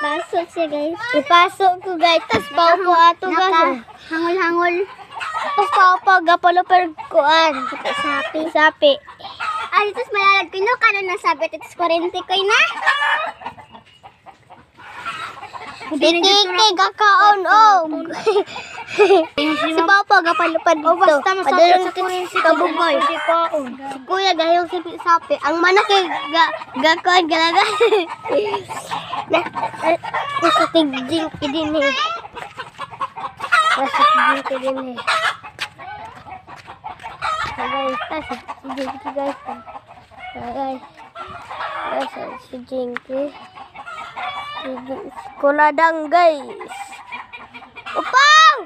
Pasok siya, guys. Ipasok ko, guys. Tapos paupo ato, guys. Hangol-hangol. Tapos paupo, gapalo per kuan. Sapi. Ay, tapos malalag ko, no? Kano nasabi? Tapos 40 ko na. Kiki, kakaon, Si Papa, gapalupad dito. Basta masakit sa kuryente kabugoy. Si Kuya, gayong sapi. Ang manak ay gakaon, galaga. Nasa tigjing din eh. Si Jinky. Kuladang, guys. Upaw!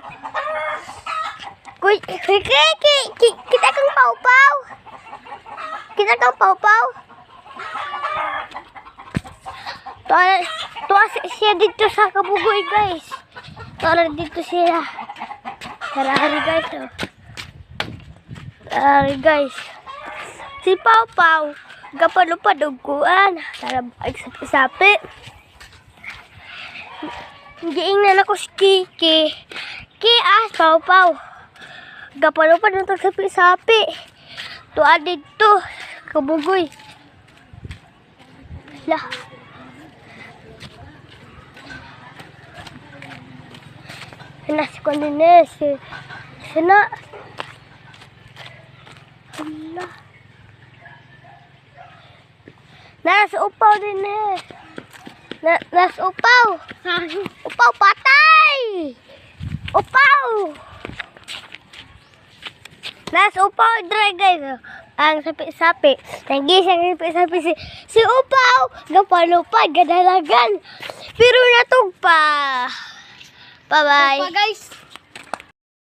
Kita kang paupaw. Tuwa siya dito sa kabugoy, guys. Tuwa dito siya. Hari, guys. Guys. Si Pau, gapalupad og kuan. Tarabag sapi. Giingnan ako si Kiki. Pau. Gapalupad ng sapi-sapi. Tuwa dito. Kabugoy. Lah. Si Kondines. Sana. Allah. Nasa upaw din eh. Nasa upaw. Upaw patay. Upaw. Nasa upaw dry, guys. Ang sapi-sapi. Nagising sapi-sapi si upaw. Gapalupad, gadalagan. Pero natugpa. Bye-bye. Guys.